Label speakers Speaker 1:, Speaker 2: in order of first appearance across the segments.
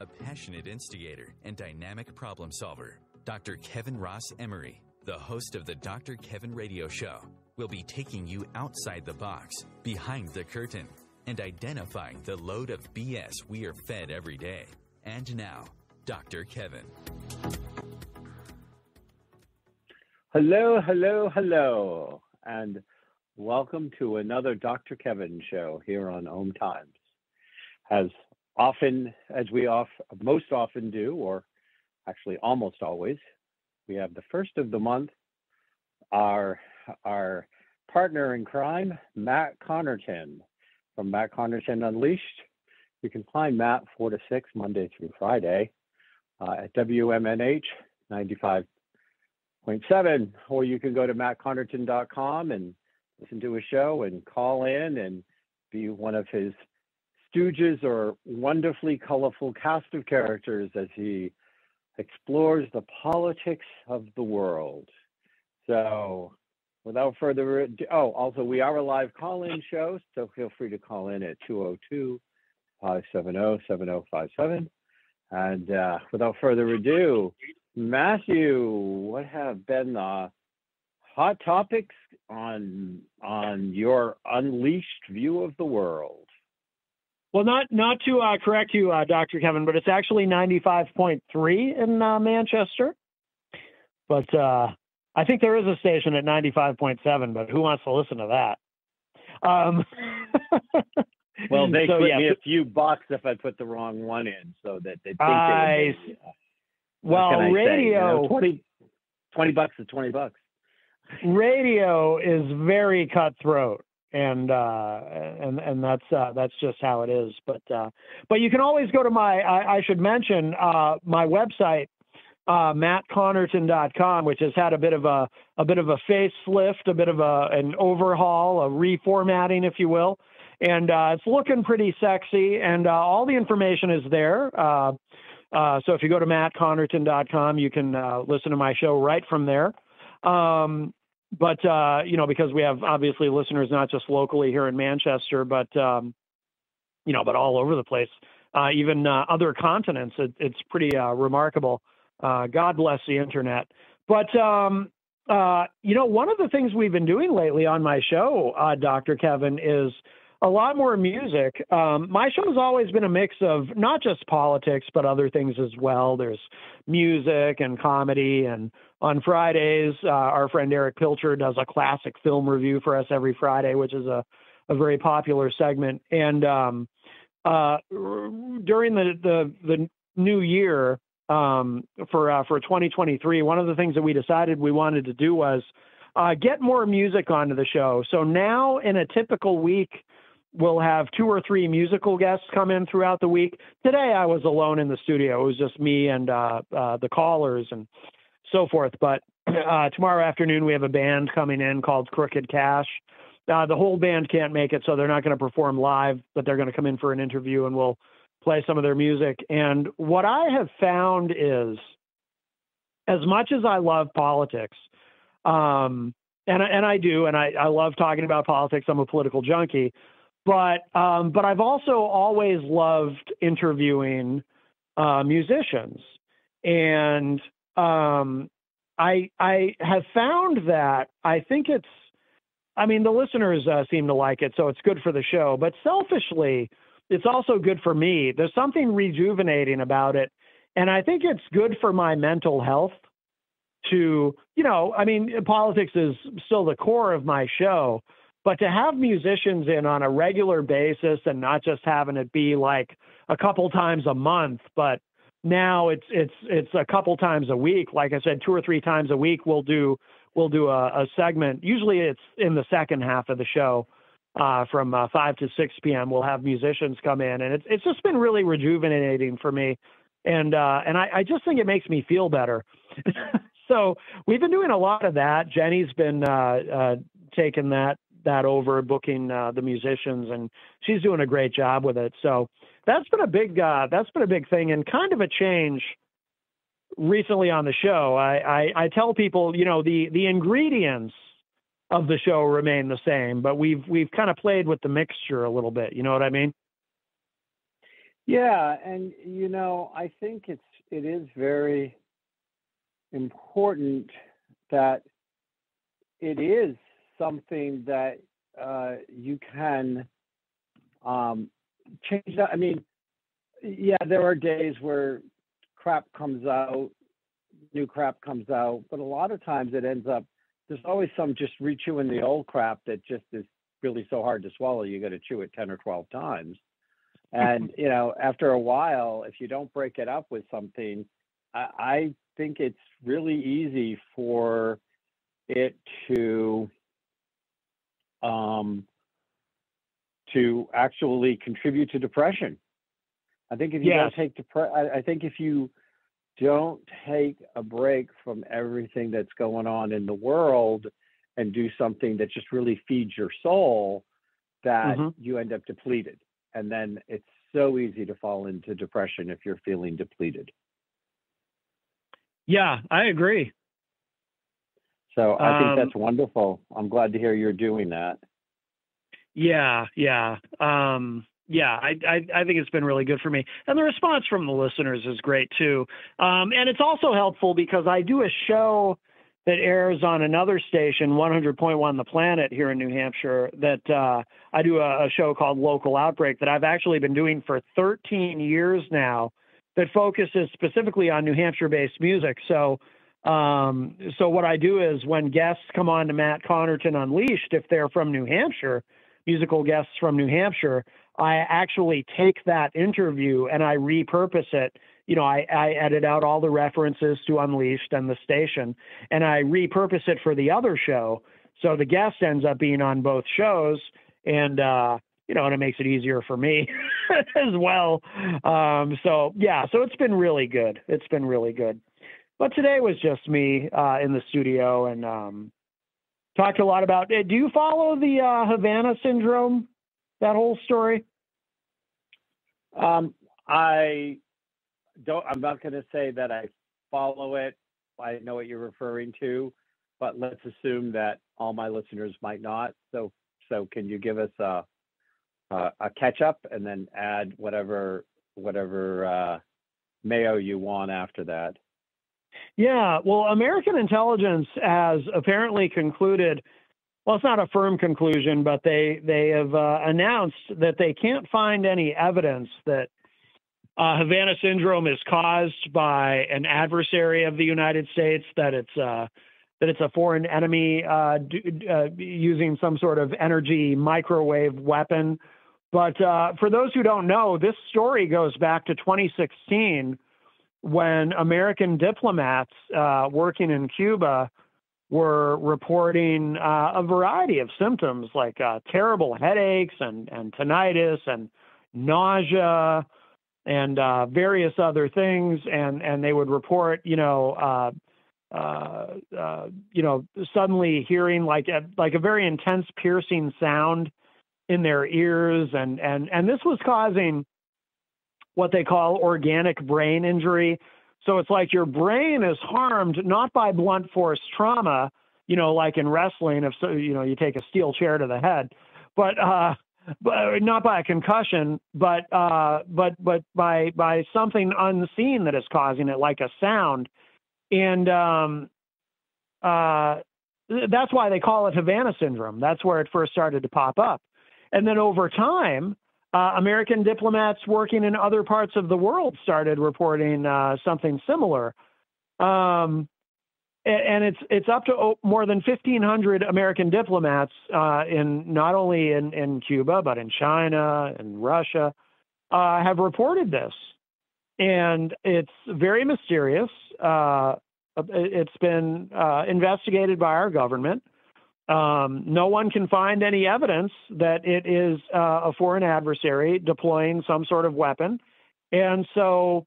Speaker 1: a passionate instigator and dynamic problem solver. Dr. Kevin Ross Emery, the host of the Dr. Kevin Radio Show, will be taking you outside the box, behind the curtain, and identifying the load of BS we are fed every day. And now, Dr. Kevin.
Speaker 2: Hello, hello, hello, and welcome to another Dr. Kevin show here on OMTimes. As often as we most often do, or actually almost always, we have the first of the month, our partner in crime, Matt Connarton, from Matt Connarton Unleashed. You can find Matt 4 to 6 Monday through Friday at WMNH 95.7, or you can go to mattconarton.com and listen to a show and call in and be one of his stooges or wonderfully colorful cast of characters as he explores the politics of the world. So without further ado, also we are a live call-in show, so feel free to call in at 202-570-7057. And without further ado, Matthew, what have been the hot topics on your unleashed view of the world?
Speaker 3: Well, not to correct you, Dr. Kevin, but it's actually 95.3 in Manchester. But I think there is a station at 95.7, but who wants to listen to that?
Speaker 2: Well, they put me a few bucks if I put the wrong one in, so that they think
Speaker 3: well, radio,
Speaker 2: say? 20 bucks is 20 bucks.
Speaker 3: Radio is very cutthroat. And that's just how it is. But you can always go to I should mention my website, mattconarton.com, which has had a bit of a facelift, a bit of an overhaul, a reformatting, if you will. And it's looking pretty sexy, and all the information is there. So if you go to mattconarton.com, you can listen to my show right from there. But, because we have obviously listeners, not just locally here in Manchester, but all over the place, even other continents. It's pretty remarkable. God bless the internet. But, one of the things we've been doing lately on my show, Dr. Kevin, is a lot more music. My show has always been a mix of not just politics, but other things as well. There's music and comedy. And on Fridays, our friend Eric Pilcher does a classic film review for us every Friday, which is a very popular segment. And during the new year for 2023, one of the things that we decided we wanted to do was get more music onto the show. So now in a typical week, we'll have 2 or 3 musical guests come in throughout the week. Today, I was alone in the studio. It was just me and the callers and so forth. But tomorrow afternoon, we have a band coming in called Crooked Cash. The whole band can't make it, so they're not going to perform live, but they're going to come in for an interview, and we'll play some of their music. And what I have found is, as much as I love politics, and I do, and I love talking about politics. I'm a political junkie. But I've also always loved interviewing musicians, and I have found that I think the listeners seem to like it, so it's good for the show. But selfishly, it's also good for me. There's something rejuvenating about it, and I think it's good for my mental health. Politics is still the core of my show. But to have musicians in on a regular basis and not just having it be like a couple times a month, but now it's a couple times a week. Like I said, 2 or 3 times a week, we'll do a segment. Usually it's in the second half of the show, from 5 to 6 p.m. We'll have musicians come in, and it's just been really rejuvenating for me. And I just think it makes me feel better. So we've been doing a lot of that. Jenny's been taking that over, booking the musicians, and she's doing a great job with it. So that's been a big thing, and kind of a change recently on the show. I tell people, the ingredients of the show remain the same, but we've kind of played with the mixture a little bit. You know what I mean?
Speaker 2: Yeah, and I think it is very important that it is something that you can change that. I mean, yeah, there are days where crap comes out, new crap comes out, but a lot of times it ends up, there's always some just rechewing the old crap that just is really so hard to swallow. You got to chew it 10 or 12 times. And, after a while, if you don't break it up with something, I think it's really easy for it to actually contribute to depression. I think if you don't take I think if you don't take a break from everything that's going on in the world and do something that just really feeds your soul, that you end up depleted. And then it's so easy to fall into depression if you're feeling depleted.
Speaker 3: Yeah, I agree.
Speaker 2: So I think that's wonderful. I'm glad to hear you're doing that.
Speaker 3: Yeah. I think it's been really good for me. And the response from the listeners is great too. And it's also helpful because I do a show that airs on another station, 100.1 The Planet here in New Hampshire, that I do a show called Local Outbreak that I've actually been doing for 13 years now that focuses specifically on New Hampshire-based music. So what I do is when guests come on to Matt Connarton Unleashed, if they're from New Hampshire, musical guests from New Hampshire, I actually take that interview and I repurpose it. I edit out all the references to Unleashed and the station, and I repurpose it for the other show. So the guest ends up being on both shows, and and it makes it easier for me as well. So it's been really good. It's been really good. But today was just me in the studio and talked a lot about. Do you follow the Havana syndrome? That whole story?
Speaker 2: I'm not going to say that I follow it. I know what you're referring to, but let's assume that all my listeners might not. So can you give us a catch up and then add whatever mayo you want after that?
Speaker 3: Yeah, well, American intelligence has apparently concluded. Well, it's not a firm conclusion, but they have announced that they can't find any evidence that Havana syndrome is caused by an adversary of the United States, that it's a foreign enemy using some sort of energy microwave weapon. But for those who don't know, this story goes back to 2016 when American diplomats working in Cuba were reporting a variety of symptoms like terrible headaches and tinnitus and nausea and various other things, and they would report, suddenly hearing like a very intense piercing sound in their ears, and this was causing what they call organic brain injury. So it's like your brain is harmed not by blunt force trauma, like in wrestling, if you take a steel chair to the head, but not by a concussion, but by something unseen that is causing it, like a sound. And that's why they call it Havana syndrome. That's where it first started to pop up. And then over time, American diplomats working in other parts of the world started reporting something similar. And it's up to more than 1,500 American diplomats in not only in Cuba, but in China and Russia have reported this. And it's very mysterious. It's been investigated by our government. No one can find any evidence that it is a foreign adversary deploying some sort of weapon. And so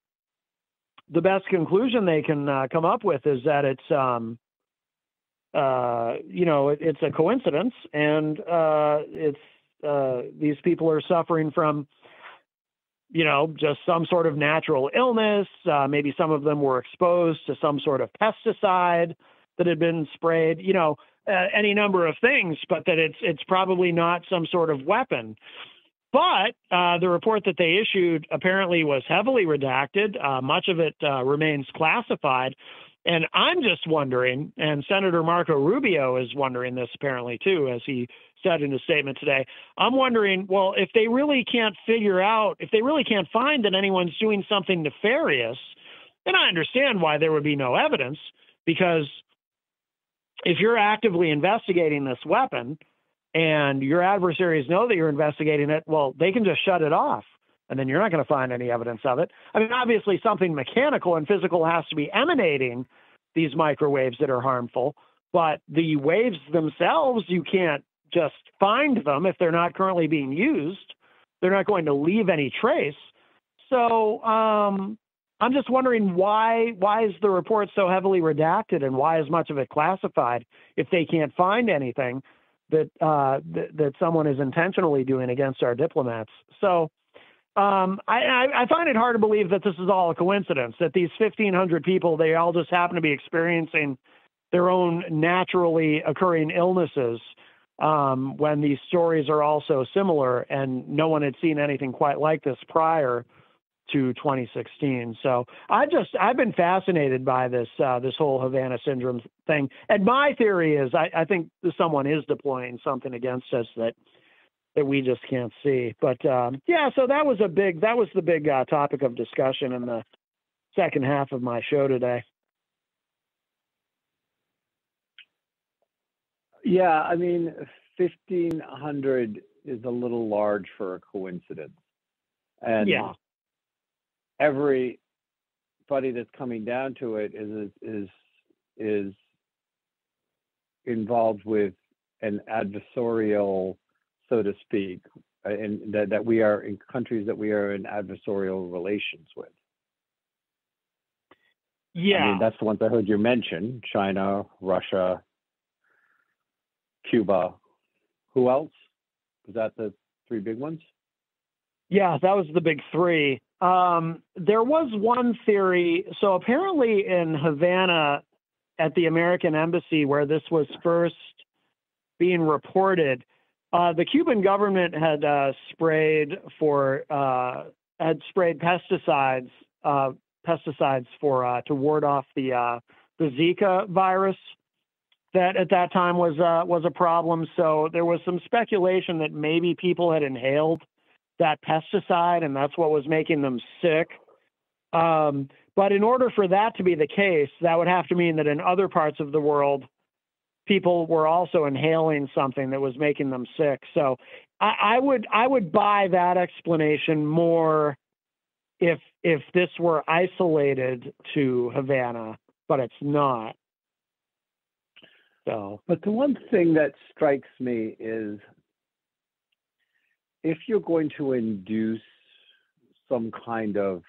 Speaker 3: the best conclusion they can come up with is that it's a coincidence, and these people are suffering from, just some sort of natural illness. Maybe some of them were exposed to some sort of pesticide that had been sprayed, any number of things, but that it's probably not some sort of weapon. But the report that they issued apparently was heavily redacted. Much of it remains classified. And I'm just wondering, and Senator Marco Rubio is wondering this apparently too, as he said in a statement today. I'm wondering, well, if they really can't find that anyone's doing something nefarious, then I understand why there would be no evidence, because if you're actively investigating this weapon and your adversaries know that you're investigating it, well, they can just shut it off, and then you're not going to find any evidence of it. I mean, obviously something mechanical and physical has to be emanating these microwaves that are harmful, but the waves themselves, you can't just find them if they're not currently being used. They're not going to leave any trace. So I'm just wondering why is the report so heavily redacted, and why is much of it classified if they can't find anything that that someone is intentionally doing against our diplomats. So I find it hard to believe that this is all a coincidence, that these 1,500 people, they all just happen to be experiencing their own naturally occurring illnesses when these stories are all so similar, and no one had seen anything quite like this prior to 2016. So I've been fascinated by this whole Havana syndrome thing. And my theory is I think someone is deploying something against us that we just can't see. But yeah, so that was the big topic of discussion in the second half of my show today.
Speaker 2: Yeah, I mean, 1,500 is a little large for a coincidence. And
Speaker 3: yeah,
Speaker 2: everybody that's coming down to it is involved with an adversarial, so to speak, and that we are in countries that we are in adversarial relations with.
Speaker 3: Yeah.
Speaker 2: I mean, that's the ones I heard you mention: China, Russia, Cuba. Who else? Was that the three big ones?
Speaker 3: Yeah, that was the big three. There was one theory. So apparently in Havana at the American embassy where this was first being reported, the Cuban government had sprayed pesticides for to ward off the Zika virus that at that time was a problem. So there was some speculation that maybe people had inhaled that pesticide, and that's what was making them sick. But in order for that to be the case, that would have to mean that in other parts of the world, people were also inhaling something that was making them sick. So I would buy that explanation more if this were isolated to Havana, but it's not. So,
Speaker 2: but the one thing that strikes me is, if you're going to induce some kind of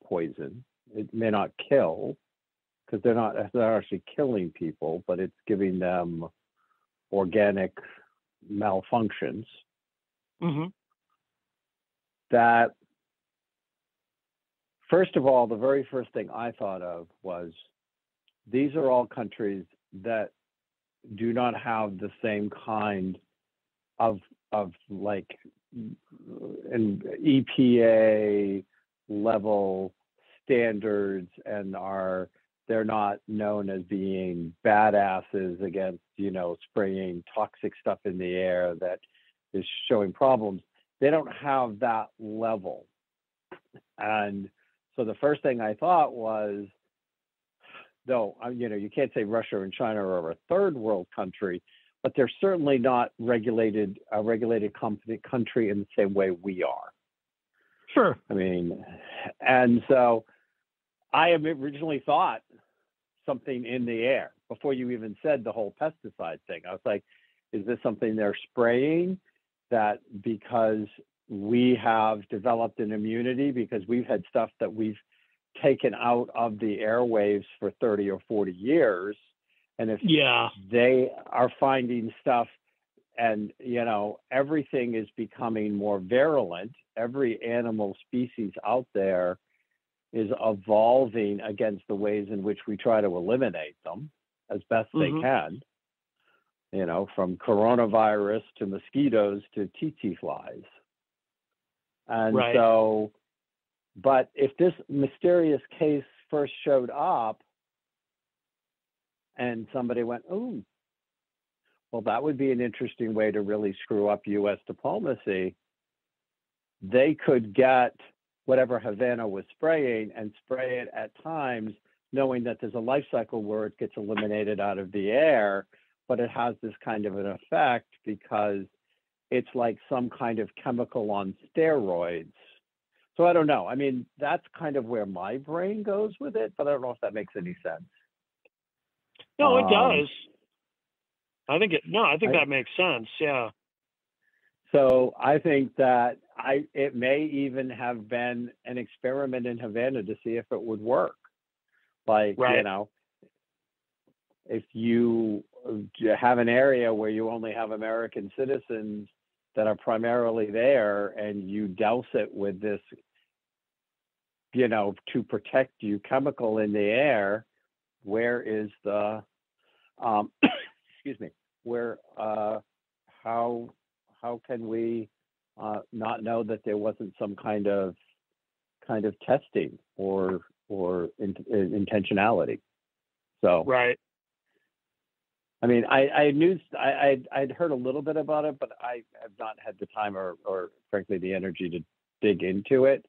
Speaker 2: poison, it may not kill, because they're not actually killing people, but it's giving them organic malfunctions.
Speaker 3: mm-hmm.
Speaker 2: That, first of all, the very first thing I thought of was, these are all countries that do not have the same kind of like an EPA level standards, and they're not known as being badasses against, spraying toxic stuff in the air that is showing problems. They don't have that level. And so the first thing I thought was, though, you can't say Russia and China are a third world country, but they're certainly not a regulated country in the same way we are.
Speaker 3: Sure.
Speaker 2: I mean, and so I originally thought something in the air before you even said the whole pesticide thing. I was like, is this something they're spraying that because we have developed an immunity because we've had stuff that we've taken out of the airwaves for 30 or 40 years? And if they are finding stuff and, everything is becoming more virulent, every animal species out there is evolving against the ways in which we try to eliminate them as best they can. from coronavirus to mosquitoes to tsetse flies. And
Speaker 3: right.
Speaker 2: so, but if this mysterious case first showed up and somebody went, oh, well, that would be an interesting way to really screw up U.S. diplomacy, they could get whatever Havana was spraying and spray it at times, knowing that there's a life cycle where it gets eliminated out of the air, but it has this kind of an effect because it's like some kind of chemical on steroids. So I don't know. I mean, that's kind of where my brain goes with it, but I don't know if that makes any sense.
Speaker 3: No, it does. I think that makes sense. Yeah.
Speaker 2: So I think that it may even have been an experiment in Havana to see if it would work. Like,
Speaker 3: right.
Speaker 2: If you have an area where you only have American citizens that are primarily there and you douse it with this, to protect you chemical in the air, where is the, excuse me, where, how can we not know that there wasn't some kind of testing or intentionality? So
Speaker 3: right.
Speaker 2: I mean, I'd heard a little bit about it, but I have not had the time or frankly the energy to dig into it.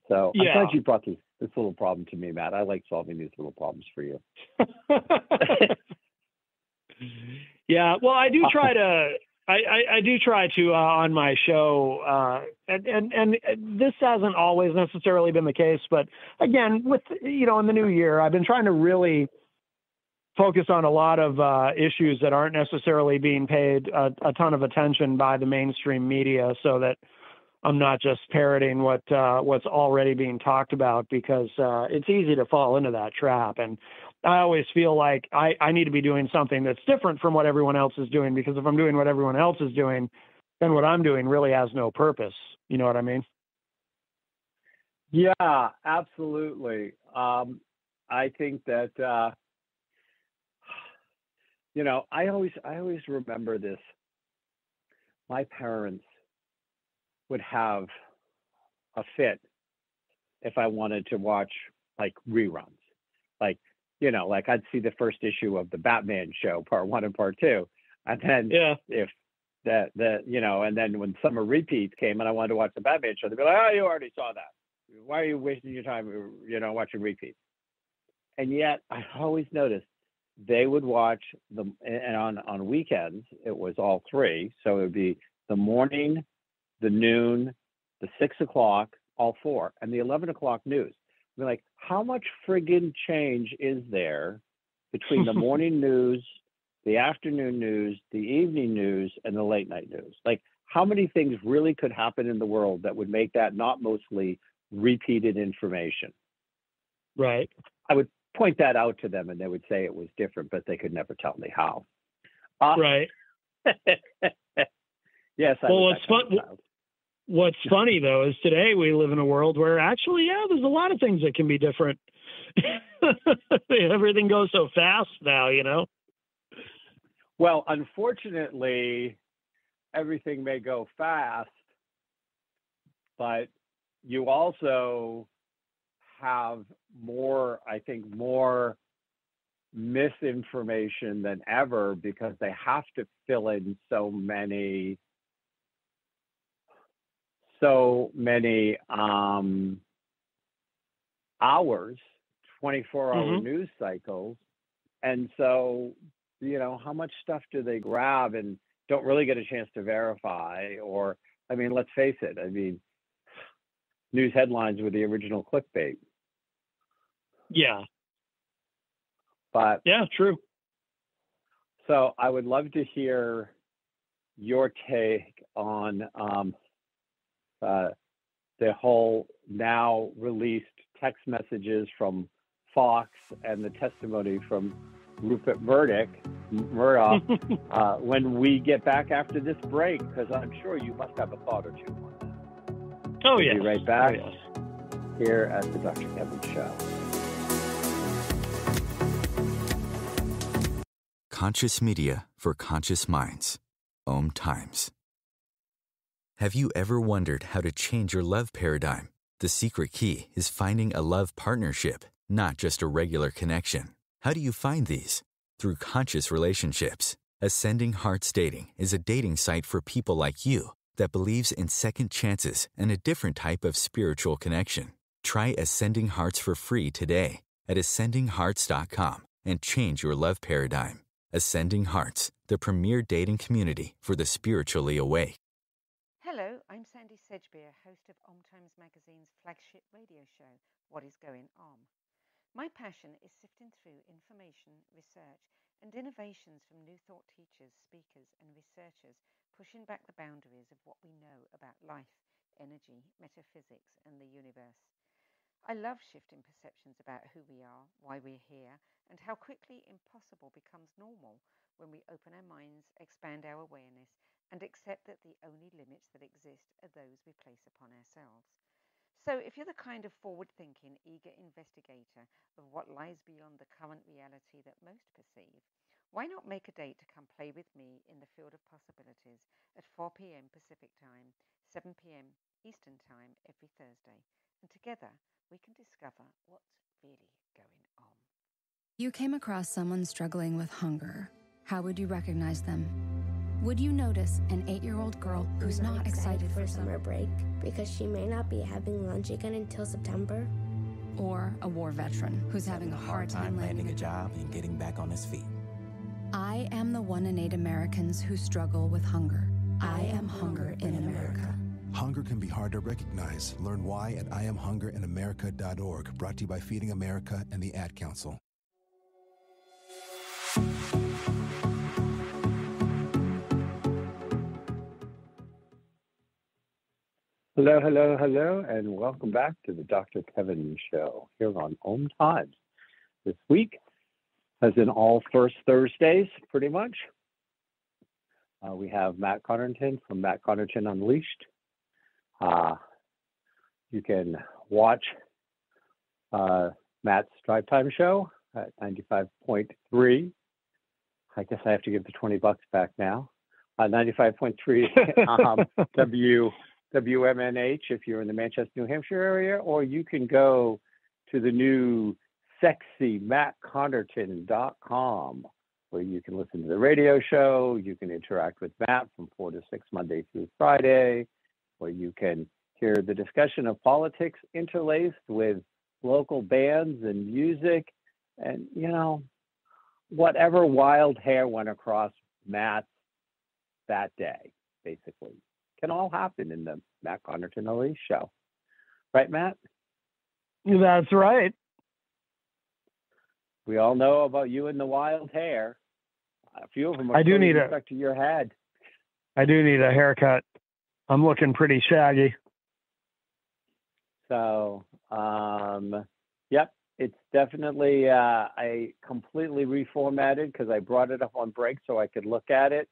Speaker 2: So I'm glad you brought this little problem to me, Matt. I like solving these little problems for you.
Speaker 3: Yeah, well, I do try to. I do try to on my show, and this hasn't always necessarily been the case, but again, with in the new year, I've been trying to really focus on a lot of issues that aren't necessarily being paid a ton of attention by the mainstream media, so that I'm not just parroting what's already being talked about, because it's easy to fall into that trap. And I always feel like I need to be doing something that's different from what everyone else is doing, because if I'm doing what everyone else is doing, then what I'm doing really has no purpose. You know what I mean?
Speaker 2: Yeah, absolutely. I think that, I always remember this. My parents would have a fit if I wanted to watch like reruns, like I'd see the first issue of the Batman show, part 1 and part 2, and then if and then when summer repeats came and I wanted to watch the Batman show, they'd be like, "Oh, you already saw that. Why are you wasting your time, watching repeats?" And yet I always noticed they would watch and on weekends it was all 3, so it would be the morning, the noon, the 6 o'clock, all 4, and the 11 o'clock news. We're like, how much friggin' change is there between the morning news, the afternoon news, the evening news, and the late night news? Like, how many things really could happen in the world that would make that not mostly repeated information?
Speaker 3: Right.
Speaker 2: I would point that out to them and they would say it was different, but they could never tell me how.
Speaker 3: Right.
Speaker 2: Yes.
Speaker 3: What's funny, though, is today we live in a world where actually, there's a lot of things that can be different. Everything goes so fast now,
Speaker 2: Well, unfortunately, everything may go fast, but you also have more misinformation than ever, because they have to fill in so many hours, 24-hour news cycles. And so, how much stuff do they grab and don't really get a chance to verify? Or, I mean, let's face it. I mean, news headlines were the original clickbait.
Speaker 3: Yeah.
Speaker 2: But
Speaker 3: yeah, true.
Speaker 2: So I would love to hear your take on the whole now released text messages from Fox and the testimony from Rupert Murdoch when we get back after this break, because I'm sure you must have a thought or two on that.
Speaker 3: Oh,
Speaker 2: we'll
Speaker 3: yeah.
Speaker 2: Be right back here at the Dr. Kevin Show.
Speaker 1: Conscious Media for conscious minds. OMTimes. Have you ever wondered how to change your love paradigm? The secret key is finding a love partnership, not just a regular connection. How do you find these? Through conscious relationships. Ascending Hearts Dating is a dating site for people like you that believes in second chances and a different type of spiritual connection. Try Ascending Hearts for free today at ascendinghearts.com and change your love paradigm. Ascending Hearts, the premier dating community for the spiritually awake.
Speaker 4: Hello, I'm Sandy Sedgbeer, host of OMTimes magazine's flagship radio show, What is Going On? My passion is sifting through information, research, and innovations from new thought teachers, speakers, and researchers, pushing back the boundaries of what we know about life, energy, metaphysics, and the universe. I love shifting perceptions about who we are, why we're here, and how quickly impossible becomes normal when we open our minds, expand our awareness, and accept that the only limits that exist are those we place upon ourselves. So if you're the kind of forward-thinking, eager investigator of what lies beyond the current reality that most perceive, why not make a date to come play with me in the field of possibilities at 4 p.m. Pacific Time, 7 p.m. Eastern Time every Thursday, and together we can discover what's really going on.
Speaker 5: You came across someone struggling with hunger. How would you recognize them? Would you notice an 8-year-old girl who's not excited for
Speaker 6: summer break because she may not be having lunch again until September?
Speaker 5: Or a war veteran who's having a hard time landing
Speaker 7: a job and getting back on his feet?
Speaker 5: I am the 1 in 8 Americans who struggle with hunger. I am hunger in America.
Speaker 8: Hunger can be hard to recognize. Learn why at IamHungerInAmerica.org. Brought to you by Feeding America and the Ad Council.
Speaker 2: Hello, hello, hello, and welcome back to the Dr. Kevin Show here on OMTimes. This week, as in all first Thursdays, pretty much, we have Matt Connarton from Matt Connarton Unleashed. You can watch Matt's Drive Time Show at 95.3. I guess I have to give the $20 back now. 95.3 WMNH if you're in the Manchester, New Hampshire area, or you can go to the new sexy mattconnarton.com where you can listen to the radio show, you can interact with Matt from 4 to 6 Monday through Friday, where you can hear the discussion of politics interlaced with local bands and music and, you know, whatever wild hair went across Matt that day, basically. Can all happen in the Matt Connarton Unleashed show. Right, Matt?
Speaker 3: That's right.
Speaker 2: We all know about you and the wild hair. A few of them are stuck to your head.
Speaker 3: I do need a haircut. I'm looking pretty shaggy.
Speaker 2: So, yep, it's definitely, I completely reformatted because I brought it up on break so I could look at it.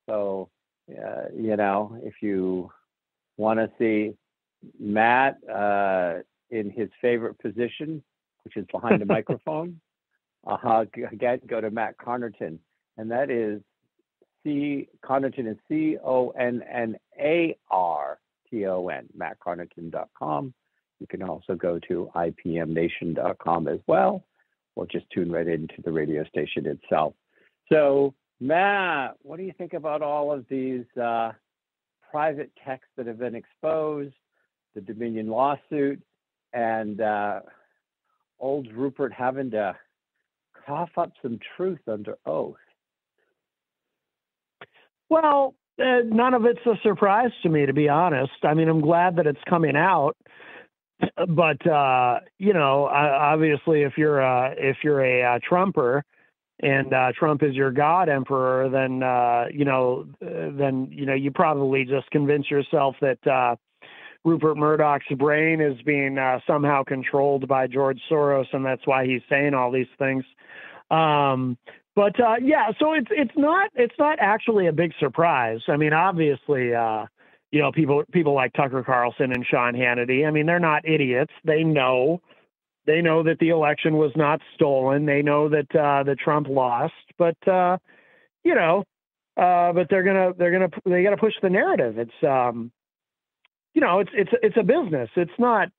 Speaker 2: So, you know, if you want to see Matt in his favorite position, which is behind the microphone, again, go to Matt Connarton. And that is Connarton is CONNARTON, mattconnarton.com. You can also go to IPMNation.com as well, or just tune right into the radio station itself. So, Matt, what do you think about all of these private texts that have been exposed, the Dominion lawsuit, and old Rupert having to cough up some truth under oath?
Speaker 3: Well, none of it's a surprise to me, to be honest. I mean, I'm glad that it's coming out, but you know, obviously, if you're a Trumper, and Trump is your God emperor, then you probably just convince yourself that Rupert Murdoch's brain is being somehow controlled by George Soros, and that's why he's saying all these things. But so it's not actually a big surprise. I mean, obviously, people like Tucker Carlson and Sean Hannity, I mean, they're not idiots. They know that the election was not stolen. They know that Trump lost. But, but they got to push the narrative. It's it's a business. It's not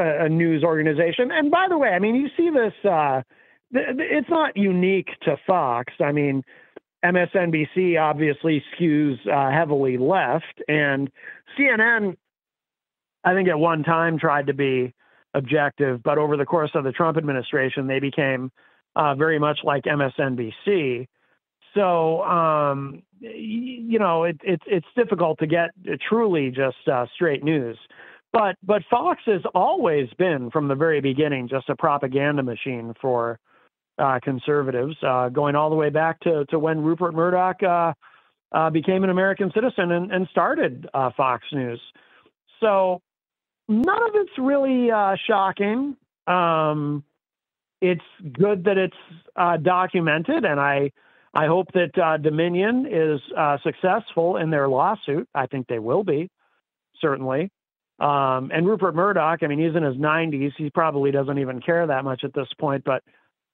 Speaker 3: a news organization. And by the way, I mean, you see this. It's not unique to Fox. I mean, MSNBC obviously skews heavily left, and CNN, I think at one time tried to be objective, but over the course of the Trump administration, they became very much like MSNBC. So, it's difficult to get truly just straight news. But Fox has always been, from the very beginning, just a propaganda machine for conservatives, going all the way back to when Rupert Murdoch became an American citizen and started Fox News. So none of it's really shocking. It's good that it's documented, and I hope that Dominion is successful in their lawsuit. I think they will be, certainly. And Rupert Murdoch, I mean, he's in his 90s. He probably doesn't even care that much at this point. But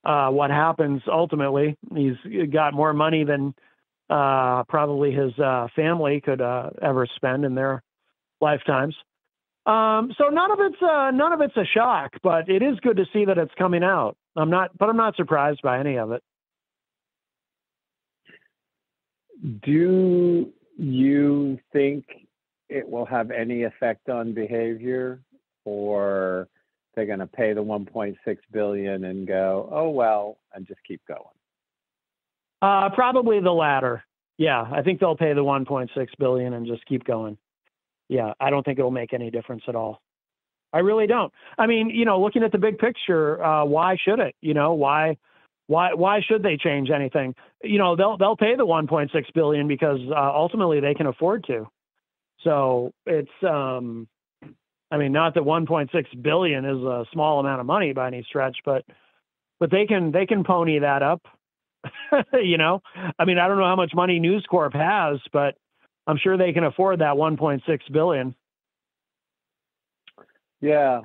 Speaker 3: what happens ultimately, he's got more money than probably his family could ever spend in their lifetimes. So none of it's a shock, but it is good to see that it's coming out. I'm not surprised by any of it.
Speaker 2: Do you think it will have any effect on behavior, or they're going to pay the $1.6 billion and go, oh well, and just keep going?
Speaker 3: Probably the latter. Yeah, I think they'll pay the $1.6 billion and just keep going. Yeah, I don't think it'll make any difference at all. I really don't. I mean, looking at the big picture, why should it? Why should they change anything? They'll pay the $1.6 billion because ultimately they can afford to. So it's, not that $1.6 billion is a small amount of money by any stretch, but they can pony that up. I don't know how much money News Corp has, but I'm sure they can afford that $1.6 billion.
Speaker 2: Yeah.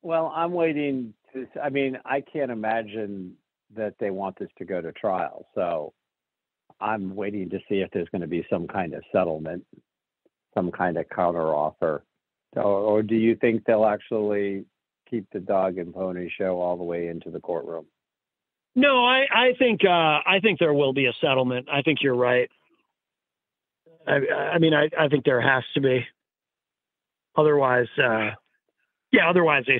Speaker 2: Well, I'm waiting I can't imagine that they want this to go to trial. So I'm waiting to see if there's going to be some kind of settlement, some kind of counteroffer. Or do you think they'll actually keep the dog and pony show all the way into the courtroom?
Speaker 3: No, I think there will be a settlement. I think you're right. I think there has to be. Otherwise they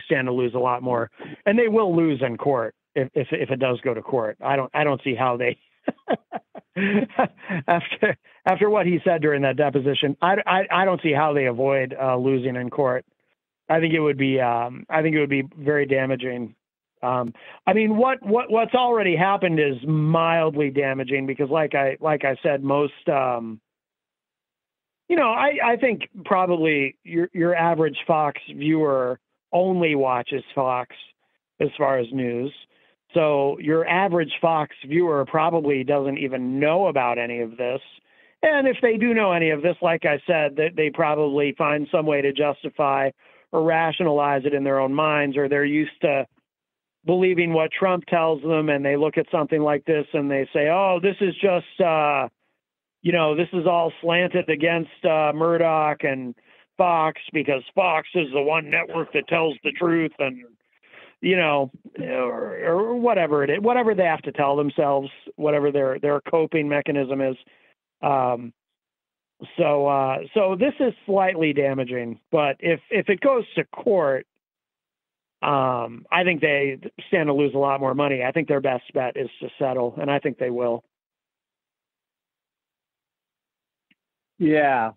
Speaker 3: stand to lose a lot more, and they will lose in court if it does go to court. I don't see how they after what he said during that deposition. I don't see how they avoid losing in court. I think it would be very damaging. What's already happened is mildly damaging because, like I said, most. I think probably your average Fox viewer only watches Fox as far as news. So your average Fox viewer probably doesn't even know about any of this. And if they do know any of this, like I said, they probably find some way to justify or rationalize it in their own minds, or they're used to believing what Trump tells them, and they look at something like this and they say, oh, this is just, this is all slanted against Murdoch and Fox because Fox is the one network that tells the truth, and or whatever it is, whatever they have to tell themselves, whatever their coping mechanism is. So this is slightly damaging, but if it goes to court, I think they stand to lose a lot more money. I think their best bet is to settle, and I think they will.
Speaker 2: Yeah.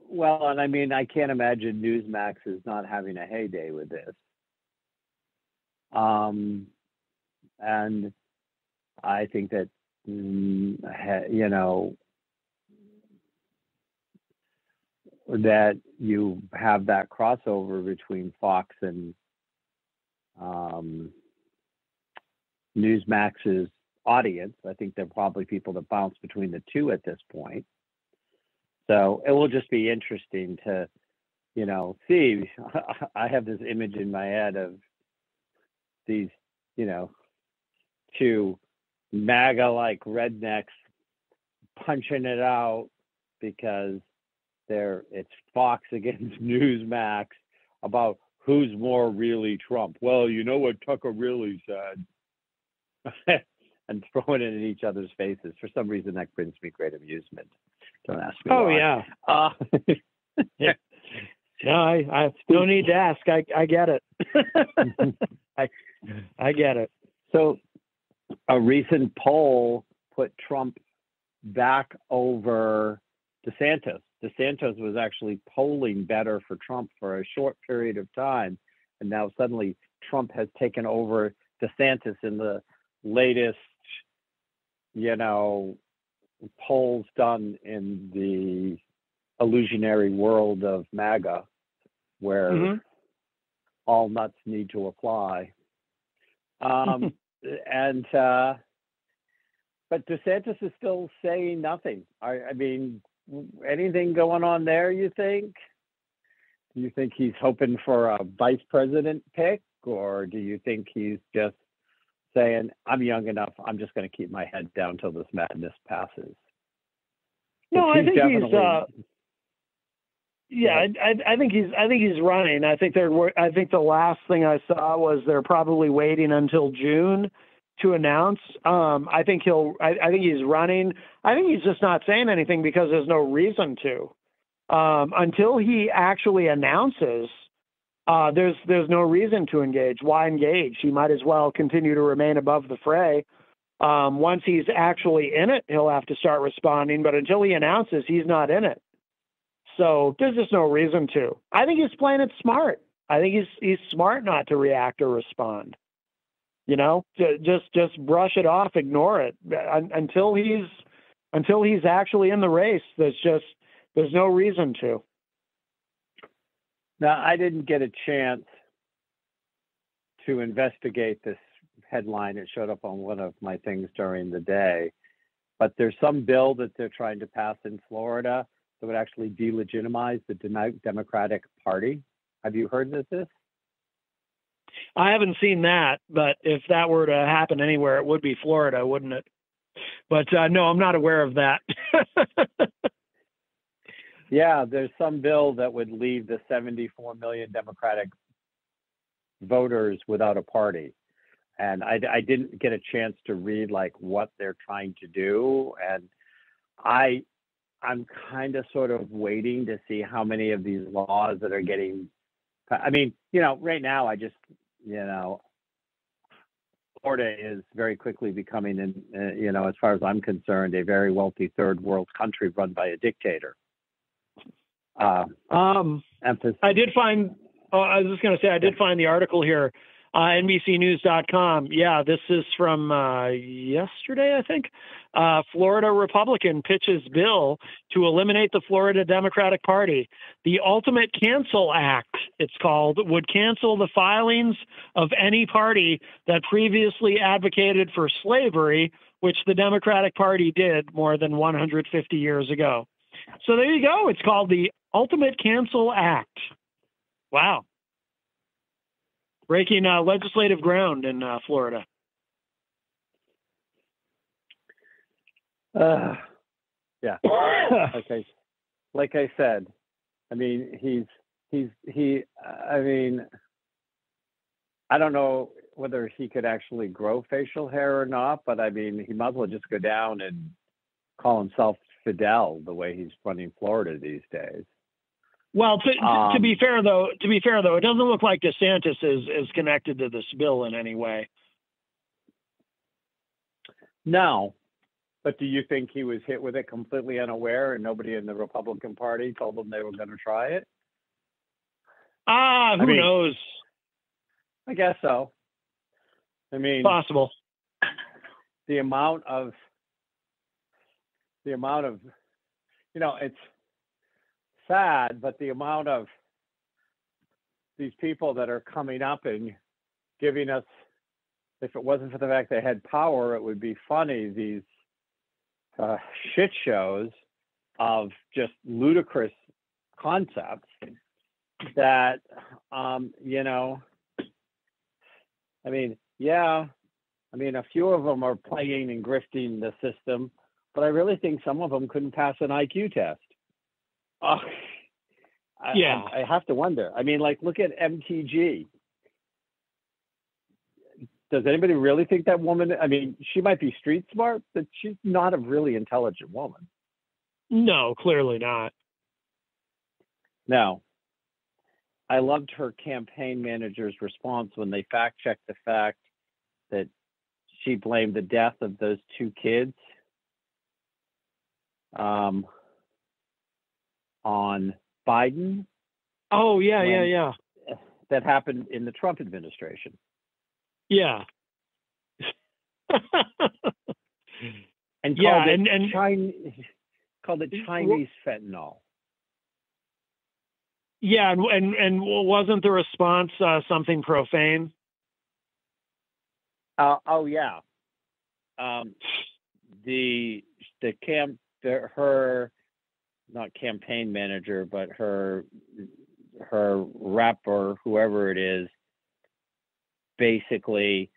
Speaker 2: Well, and I can't imagine Newsmax is not having a heyday with this. And I think that, that you have that crossover between Fox and Newsmax's audience. I think there are probably people that bounce between the two at this point. So it will just be interesting to, see. I have this image in my head of these, two MAGA-like rednecks punching it out because it's Fox against Newsmax about who's more really Trump. Well, you know what Tucker really said. And throwing it in each other's faces. For some reason, that brings me great amusement. Don't ask me why.
Speaker 3: Yeah. Yeah. No, I no need to ask. I get it. I get it.
Speaker 2: So a recent poll put Trump back over DeSantis. DeSantis was actually polling better for Trump for a short period of time. And now suddenly Trump has taken over DeSantis in the latest, polls done in the illusionary world of MAGA, where all nuts need to apply. But DeSantis is still saying nothing. I mean, anything going on there, you think? Do you think he's hoping for a vice president pick, or do you think he's just saying, I'm young enough, I'm just going to keep my head down till this madness passes?
Speaker 3: No, I think he's I think he's running. I think the last thing I saw was they're probably waiting until June to announce. I think he's running. I think he's just not saying anything because there's no reason to. Until he actually announces, there's no reason to engage. Why engage? He might as well continue to remain above the fray. Once he's actually in it, he'll have to start responding. But until he announces, he's not in it. So there's just no reason to. I think he's playing it smart. I think he's smart not to react or respond. Just brush it off, ignore it until he's actually in the race. There's no reason to.
Speaker 2: Now, I didn't get a chance to investigate this headline. It showed up on one of my things during the day. But there's some bill that they're trying to pass in Florida that would actually delegitimize the Democratic Party. Have you heard of this?
Speaker 3: I haven't seen that, but if that were to happen anywhere, it would be Florida, wouldn't it? But no, I'm not aware of that.
Speaker 2: Yeah, there's some bill that would leave the 74 million Democratic voters without a party. And I didn't get a chance to read what they're trying to do. And I'm kind of sort of waiting to see how many of these laws that are getting, right now Florida is very quickly becoming, as far as I'm concerned, a very wealthy third world country run by a dictator. I
Speaker 3: did find the article here, NBCnews.com. Yeah, this is from yesterday, I think. Florida Republican pitches bill to eliminate the Florida Democratic Party. The Ultimate Cancel Act, it's called, would cancel the filings of any party that previously advocated for slavery, which the Democratic Party did more than 150 years ago. So there you go. It's called the Ultimate Cancel Act. Wow. Breaking legislative ground in Florida.
Speaker 2: Yeah. Like I said, I mean, I don't know whether he could actually grow facial hair or not, but I mean, he might as well just go down and call himself Fidel the way he's running Florida these days.
Speaker 3: Well, to be fair though, it doesn't look like DeSantis is connected to this bill in any way.
Speaker 2: No, but do you think he was hit with it completely unaware and nobody in the Republican Party told him they were going to try it?
Speaker 3: Who knows? I
Speaker 2: guess so. I mean,
Speaker 3: possible.
Speaker 2: The amount of, it's sad, but the amount of these people that are coming up and giving us, if it wasn't for the fact they had power, it would be funny, these shit shows of just ludicrous concepts that, I mean, a few of them are playing and grifting the system, but I really think some of them couldn't pass an IQ test. Oh, I have to wonder. I mean, like, look at MTG. Does anybody really think that woman, I mean, she might be street smart, but she's not a really intelligent woman.
Speaker 3: No, clearly not.
Speaker 2: Now, I loved her campaign manager's response when they fact-checked the fact that she blamed the death of those two kids on Biden.
Speaker 3: Oh, yeah.
Speaker 2: That happened in the Trump administration.
Speaker 3: Yeah.
Speaker 2: And called it Chinese fentanyl.
Speaker 3: Yeah, and wasn't the response something profane?
Speaker 2: Yeah. Her not campaign manager, but her rep or whoever it is, basically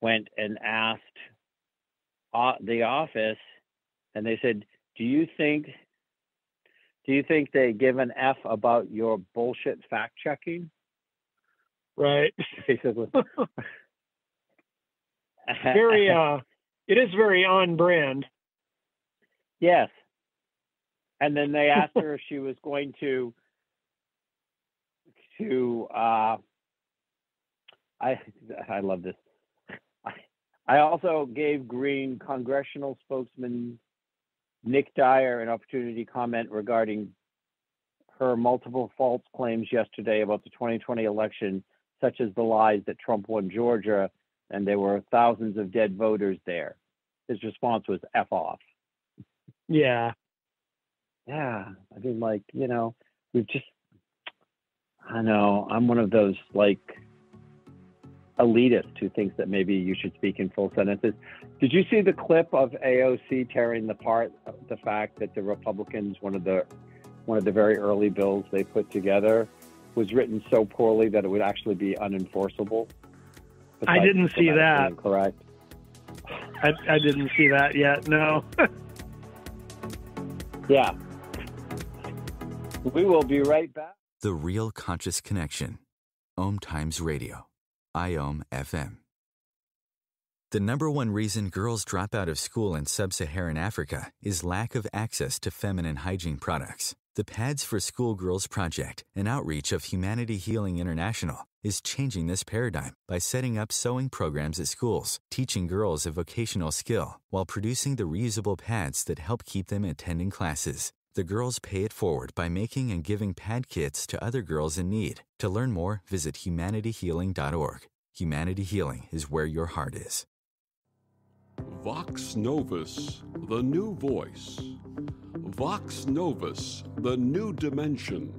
Speaker 2: went and asked the office, and they said, "Do you think they give an F about your bullshit fact checking?"
Speaker 3: Right.
Speaker 2: Basically.
Speaker 3: Very. It is very on brand.
Speaker 2: Yes. And then they asked her if she was going to I love this. I also gave Green congressional spokesman Nick Dyer an opportunity to comment regarding her multiple false claims yesterday about the 2020 election, such as the lies that Trump won Georgia and there were thousands of dead voters there. His response was F off.
Speaker 3: Yeah.
Speaker 2: Yeah. I mean, like, I know, I'm one of those, like, elitist who thinks that maybe you should speak in full sentences. Did you see the clip of AOC tearing apart the fact that the Republicans, one of the very early bills they put together was written so poorly that it would actually be unenforceable?
Speaker 3: I didn't see that.
Speaker 2: Incorrect.
Speaker 3: I didn't see that yet. No.
Speaker 2: Yeah. We will be right back.
Speaker 1: The Real Conscious Connection. OMTimes Radio. IOM FM. The number one reason girls drop out of school in sub-Saharan Africa is lack of access to feminine hygiene products. The Pads for Schoolgirls Project, an outreach of Humanity Healing International, is changing this paradigm by setting up sewing programs at schools, teaching girls a vocational skill while producing the reusable pads that help keep them attending classes. The girls pay it forward by making and giving pad kits to other girls in need. To learn more, visit humanityhealing.org. Humanity Healing is where your heart is.
Speaker 9: Vox Novus, the new voice. Vox Novus, the new dimension.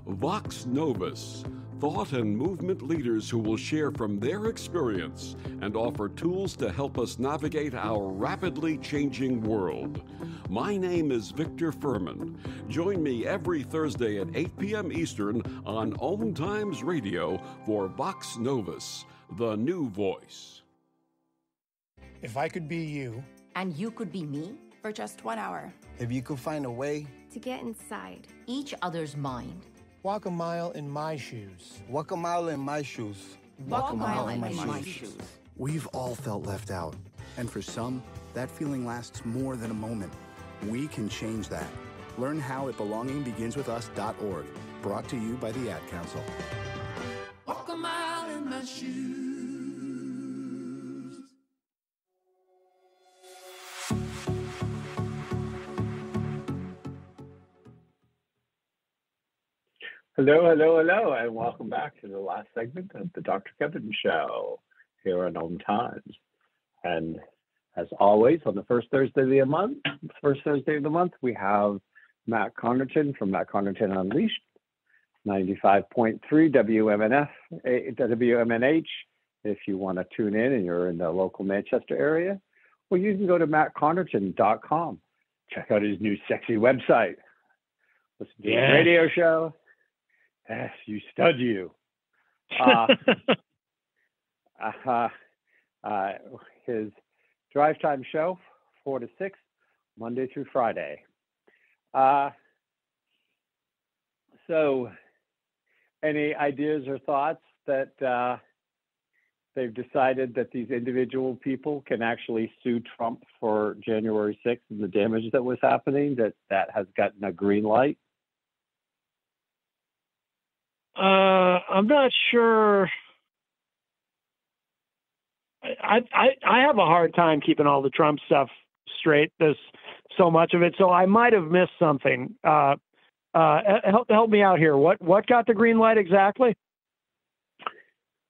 Speaker 9: Vox Novus, thought and movement leaders who will share from their experience and offer tools to help us navigate our rapidly changing world. My name is Victor Furman. Join me every Thursday at 8 p.m. Eastern on OMTimes Radio for Vox Novus, the new voice.
Speaker 10: If I could be you.
Speaker 11: And you could be me for just 1 hour.
Speaker 10: If you could find a way
Speaker 6: to get inside
Speaker 11: each other's mind.
Speaker 10: Walk a mile in my shoes.
Speaker 12: Walk a mile in my shoes.
Speaker 11: Walk a mile in my shoes.
Speaker 8: We've all felt left out. And for some, that feeling lasts more than a moment. We can change that. Learn how at belongingbeginswithus.org. Brought to you by the Ad Council.
Speaker 13: Walk a mile in my shoes.
Speaker 2: Hello, and welcome back to the last segment of the Dr. Kevin Show here on OMTimes. And as always, on the first Thursday of the month, we have Matt Connarton from Matt Connarton Unleashed, 95.3 WMNH. If you want to tune in and you're in the local Manchester area, well, you can go to mattconnarton.com. Check out his new sexy website. Listen to his radio show. Yes, you stud you. His drive time show, 4 to 6, Monday through Friday. So, any ideas or thoughts that they've decided that these individual people can actually sue Trump for January 6th and the damage that was happening, that has gotten a green light?
Speaker 3: I'm not sure. I have a hard time keeping all the Trump stuff straight. There's so much of it, so I might have missed something. Help me out here. What got the green light exactly?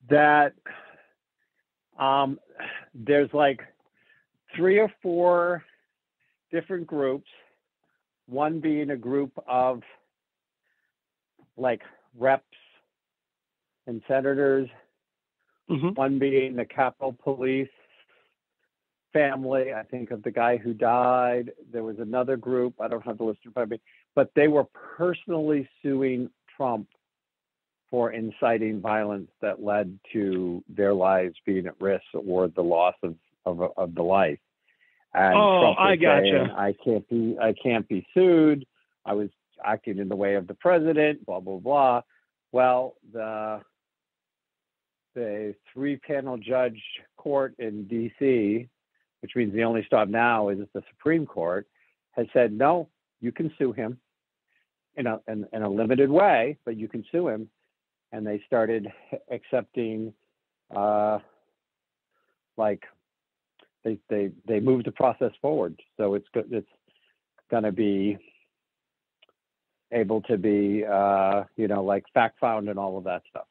Speaker 2: That there's like 3 or 4 different groups. One being a group of like reps and senators. Mm-hmm. One being the Capitol Police family, I think, of the guy who died. There was another group, I don't have the list in front of me, but they were personally suing Trump for inciting violence that led to their lives being at risk or the loss of the life. And Trump was saying, I can't be sued. I was acting in the way of the president, blah, blah, blah. Well, the 3-panel judge court in D.C., which means the only stop now is the Supreme Court, has said, no, you can sue him in a limited way, but you can sue him. And they started accepting, they moved the process forward. So it's going to be able to be, fact found and all of that stuff.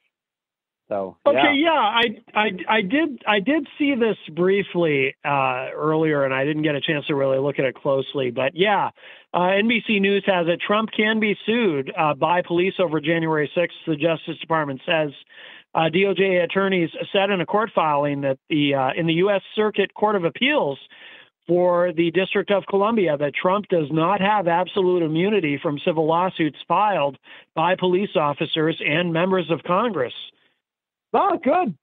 Speaker 2: So,
Speaker 3: okay, yeah, I did see this briefly earlier, and I didn't get a chance to really look at it closely. But yeah, NBC News has it. Trump can be sued by police over January 6th. The Justice Department says DOJ attorneys said in a court filing that in the U.S. Circuit Court of Appeals for the District of Columbia that Trump does not have absolute immunity from civil lawsuits filed by police officers and members of Congress. Oh, good.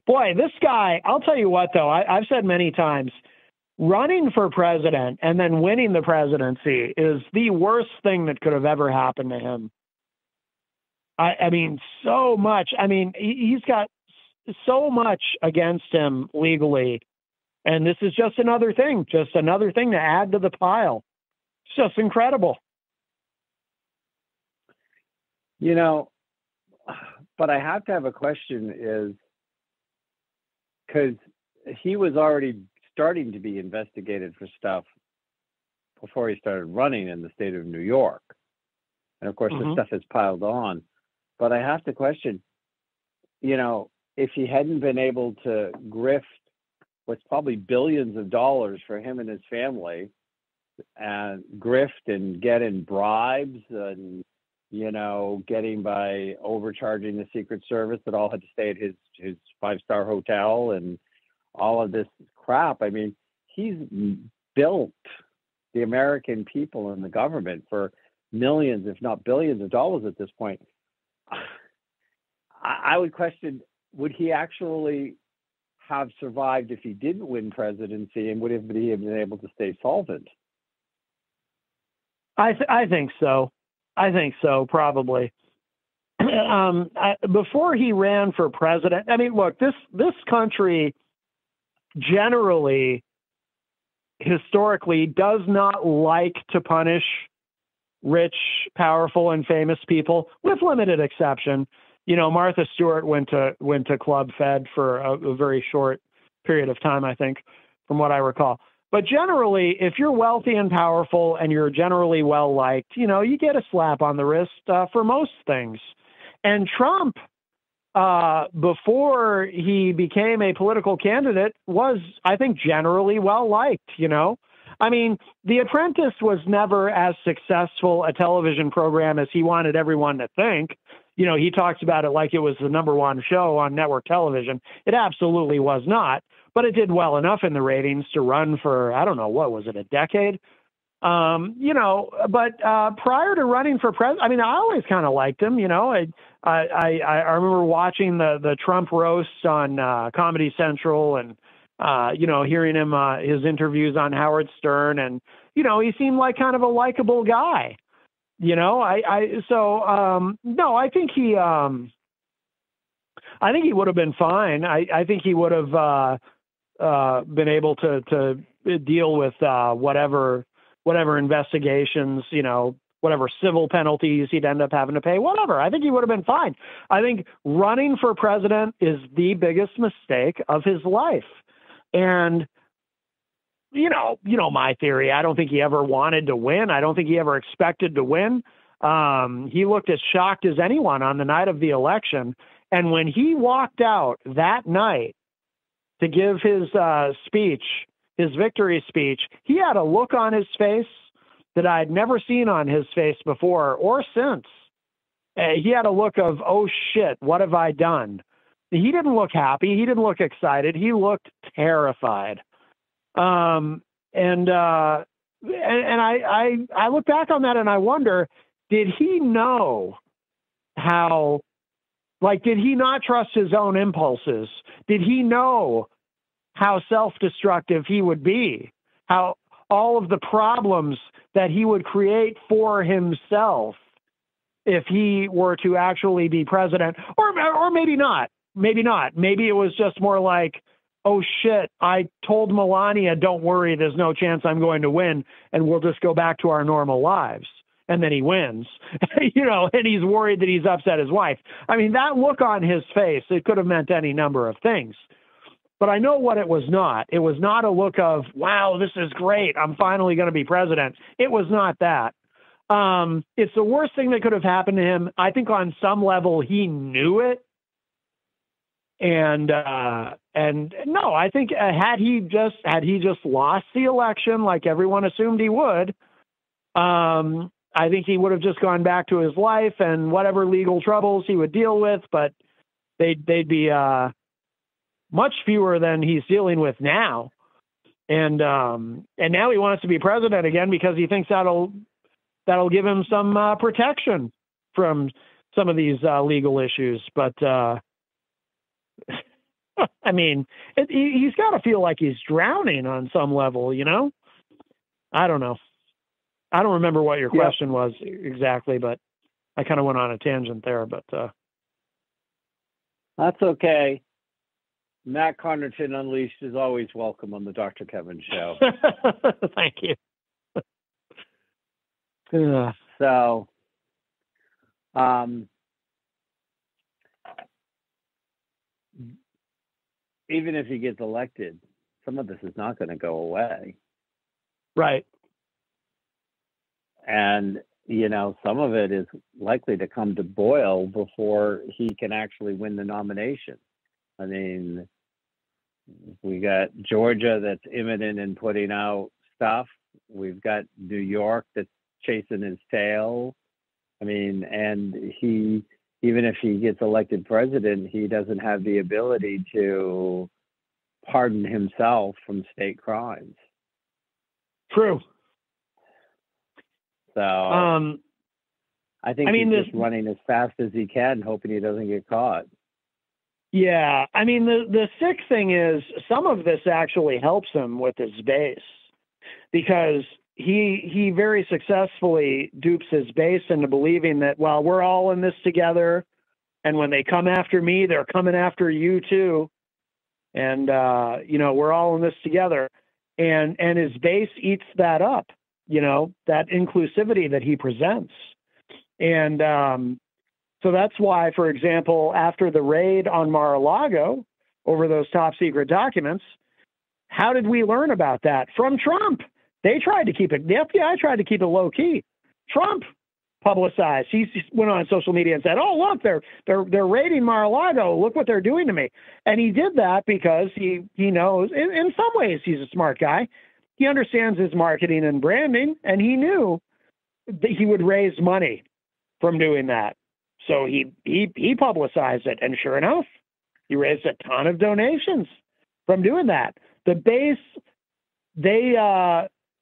Speaker 3: Boy, this guy, I'll tell you what, though, I've said many times, running for president and then winning the presidency is the worst thing that could have ever happened to him. I mean, so much. I mean, he's got so much against him legally. And this is just another thing to add to the pile. It's just incredible.
Speaker 2: You know, but I have to have a question is because he was already starting to be investigated for stuff before he started running in the state of New York. And of course, the stuff has piled on. But I have to question, if he hadn't been able to grift what's probably billions of dollars for him and his family and grift and get in bribes and, getting by overcharging the Secret Service that all had to stay at his 5-star hotel and all of this crap. I mean, he's built the American people and the government for millions, if not billions of dollars at this point. I would question, would he actually have survived if he didn't win presidency, and would he have been able to stay solvent?
Speaker 3: I think so. Probably. Before he ran for president, I mean, look, this country generally, historically, does not like to punish rich, powerful, and famous people, with limited exception. Martha Stewart went to Club Fed for a very short period of time, I think, from what I recall. But generally, if you're wealthy and powerful and you're generally well-liked, you get a slap on the wrist for most things. And Trump, before he became a political candidate, was, I think, generally well-liked, I mean, The Apprentice was never as successful a television program as he wanted everyone to think. He talks about it like it was the number one show on network television. It absolutely was not, but it did well enough in the ratings to run for, I don't know, what was it, a decade? But prior to running for president, I mean, I always kind of liked him. I remember watching the Trump roasts on Comedy Central, and hearing him his interviews on Howard Stern, and he seemed like kind of a likable guy. No, I think he would have been fine. I think he would have been able to deal with whatever investigations, whatever civil penalties he'd end up having to pay, whatever. I think he would have been fine. I think running for president is the biggest mistake of his life. And, my theory, I don't think he ever wanted to win. I don't think he ever expected to win. He looked as shocked as anyone on the night of the election. And when he walked out that night to give his speech, his victory speech, he had a look on his face that I'd never seen on his face before or since. He had a look of, oh shit, what have I done? He didn't look happy. He didn't look excited. He looked terrified. And I look back on that and I wonder, did he know how, did he not trust his own impulses? Did he know how self-destructive he would be? How all of the problems that he would create for himself if he were to actually be president? Or maybe not. Maybe not. Maybe it was just more like, oh shit, I told Melania, don't worry, there's no chance I'm going to win, and we'll just go back to our normal lives. And then he wins, and he's worried that he's upset his wife. I mean, that look on his face, it could have meant any number of things. But I know what it was not. It was not a look of, wow, this is great, I'm finally going to be president. It was not that. It's the worst thing that could have happened to him. I think on some level he knew it. And no, I think had he just lost the election like everyone assumed he would, I think he would have just gone back to his life and whatever legal troubles he would deal with, but they'd be much fewer than he's dealing with now. And now he wants to be president again because he thinks that'll give him some protection from some of these legal issues. But I mean, he's got to feel like he's drowning on some level, I don't know. I don't remember what your question was exactly, but I kind of went on a tangent there, but
Speaker 2: that's okay. Matt Connarton Unleashed is always welcome on the Dr. Kevin Show.
Speaker 3: Thank you.
Speaker 2: So, even if he gets elected, some of this is not going to go away.
Speaker 3: Right.
Speaker 2: And, some of it is likely to come to boil before he can actually win the nomination. I mean, we got Georgia that's imminent in putting out stuff. We've got New York that's chasing his tail. I mean, and even if he gets elected president, he doesn't have the ability to pardon himself from state crimes.
Speaker 3: True.
Speaker 2: So I think he's just running as fast as he can, hoping he doesn't get caught.
Speaker 3: Yeah. I mean, the sick thing is some of this actually helps him with his base because he very successfuli dupes his base into believing that, well, we're all in this together. And when they come after me, they're coming after you too. And, we're all in this together. And his base eats that up, that inclusivity that he presents. And so that's why, for example, after the raid on Mar-a-Lago over those top secret documents, how did we learn about that? From Trump. They tried to keep it, the FBI tried to keep it low key. Trump publicized. He went on social media and said, "Oh, look, they're raiding Mar-a-Lago. Look what they're doing to me." And he did that because he knows, in some ways, he's a smart guy. He understands his marketing and branding, and he knew that he would raise money from doing that. So he publicized it, and sure enough, he raised a ton of donations from doing that. The base, they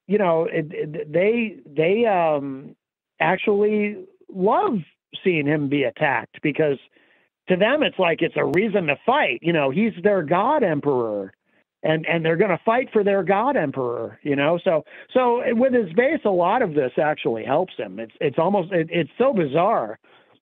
Speaker 3: they actually love seeing him be attacked, because to them it's like it's a reason to fight. He's their God Emperor, and they're going to fight for their God Emperor. So with his base, a lot of this actually helps him. It's so bizarre.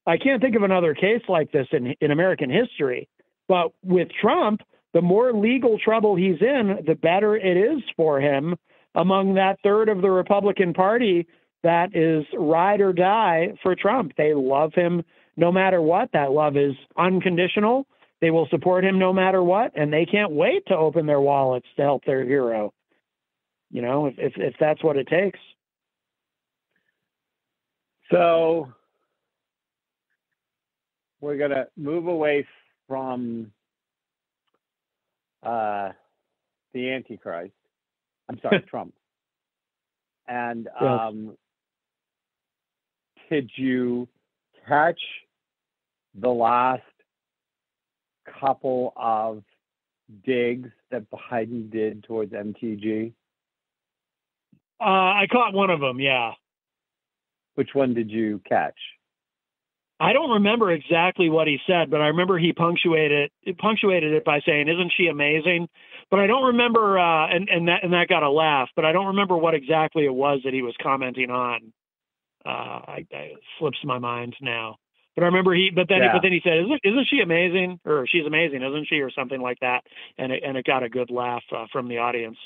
Speaker 3: I can't think of another case like this in American history. But with Trump, the more legal trouble he's in, the better it is for him among that third of the Republican Party that is ride or die for Trump. They love him no matter what. That love is unconditional. They will support him no matter what, and they can't wait to open their wallets to help their hero, if that's what it takes.
Speaker 2: So we're going to move away from the Antichrist. I'm sorry, Trump. And did you catch the last couple of digs that Biden did towards MTG?
Speaker 3: I caught one of them, yeah.
Speaker 2: Which one did you catch?
Speaker 3: I don't remember exactly what he said, but I remember he punctuated it by saying, "Isn't she amazing?" But I don't remember, and that got a laugh. But I don't remember what exactly it was that he was commenting on. It slips my mind now. But I remember But then he said, "Isn't she amazing?" Or "She's amazing, isn't she?" Or something like that. And it got a good laugh from the audience.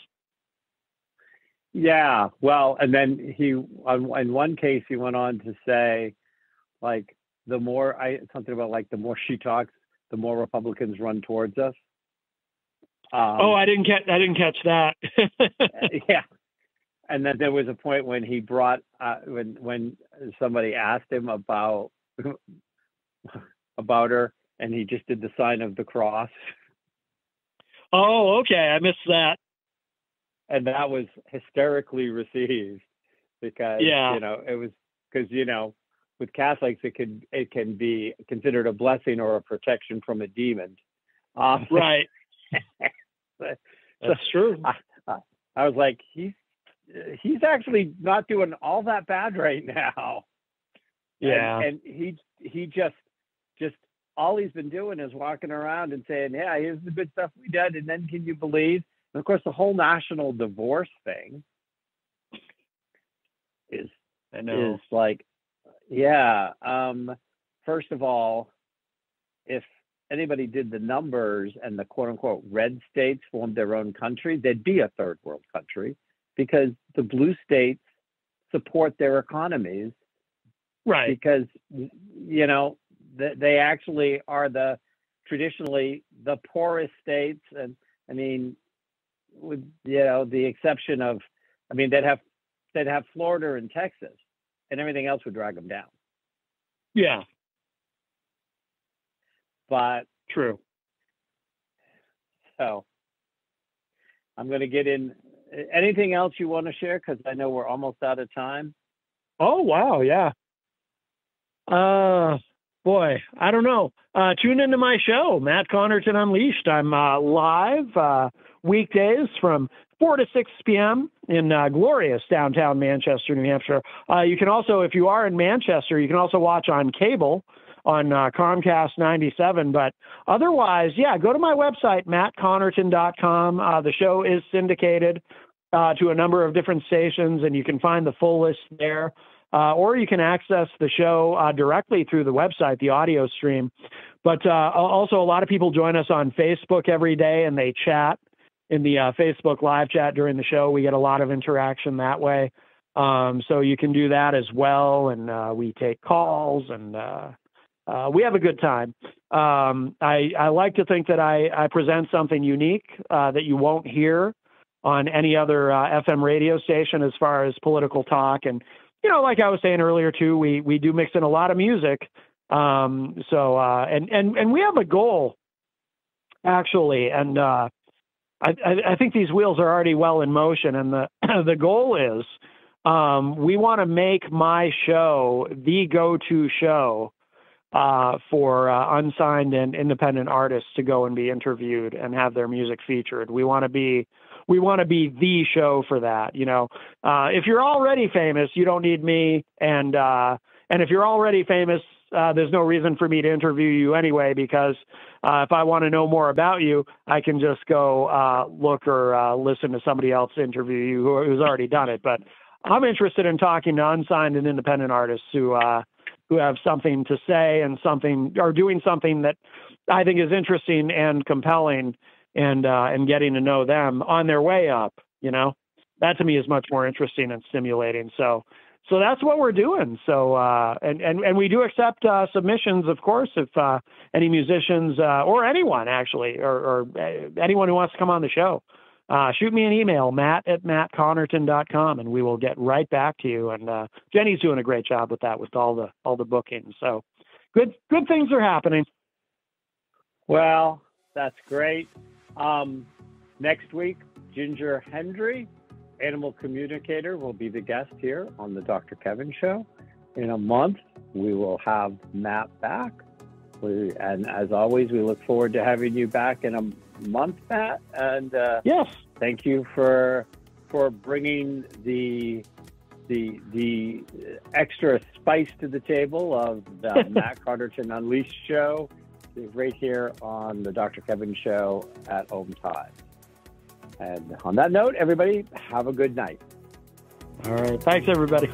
Speaker 2: Yeah, well, and then in one case he went on to say, like, the more she talks, the more Republicans run towards us.
Speaker 3: I didn't catch that.
Speaker 2: Yeah, and then there was a point when he brought when somebody asked him about her, and he just did the sign of the cross.
Speaker 3: Oh, okay, I missed that.
Speaker 2: And that was hysterically received because it was because with Catholics, it can be considered a blessing or a protection from a demon.
Speaker 3: Right. That's true.
Speaker 2: I was like, he's actually not doing all that bad right now.
Speaker 3: Yeah.
Speaker 2: And he just all he's been doing is walking around and saying, "Yeah, here's the good stuff we did," and then can you believe? And of course, the whole national divorce thing is like. Yeah. First of all, if anybody did the numbers and the quote unquote red states formed their own country, they'd be a third world country because the blue states support their economies.
Speaker 3: Right.
Speaker 2: Because, they actually are traditionally the poorest states. And I mean, with, the exception of, they'd have Florida and Texas. And everything else would drag them down.
Speaker 3: Yeah.
Speaker 2: But
Speaker 3: true.
Speaker 2: So I'm going to get in. Anything else you want to share? Because I know we're almost out of time.
Speaker 3: Oh, wow. Yeah. Boy, I don't know. Tune into my show, Matt Connarton Unleashed. I'm live weekdays from 4 to 6 p.m. in glorious downtown Manchester, New Hampshire. You can also, if you are in Manchester, you can also watch on cable on Comcast 97. But otherwise, go to my website, mattconnerton.com. The show is syndicated to a number of different stations, and you can find the full list there. Or you can access the show directly through the website, the audio stream. But also, a lot of people join us on Facebook every day, and they chat in the Facebook live chat during the show. We get a lot of interaction that way. So you can do that as well. And we take calls, and we have a good time. I like to think that I present something unique that you won't hear on any other FM radio station as far as political talk. And like I was saying earlier too, we do mix in a lot of music. And we have a goal actually. And I think these wheels are already well in motion. And the goal is we want to make my show the go-to show for unsigned and independent artists to go and be interviewed and have their music featured. We want to be we want to be the show for that. You know, if you're already famous, you don't need me. And if you're already famous, there's no reason for me to interview you anyway, because if I want to know more about you, I can just go look or listen to somebody else interview you who's already done it. But I'm interested in talking to unsigned and independent artists who have something to say and doing something that I think is interesting and compelling, and getting to know them on their way up. You know, that to me is much more interesting and stimulating. So that's what we're doing. So, and we do accept submissions, of course, if any musicians or anyone actually, or anyone who wants to come on the show, shoot me an email, matt@mattconarton.com, and we will get right back to you. And Jenny's doing a great job with that, with all the bookings. So good things are happening.
Speaker 2: Well, that's great. Next week, Ginger Hendry, animal communicator, will be the guest here on the Dr. Kevin Show. In a month, we will have Matt back. And as always, we look forward to having you back in a month, Matt. And
Speaker 3: yes,
Speaker 2: thank you for bringing the extra spice to the table of the Matt Connarton Unleashed show right here on the Dr. Kevin Show at OMTimes. And on that note, everybody, have a good night.
Speaker 3: All right. Thanks, everybody.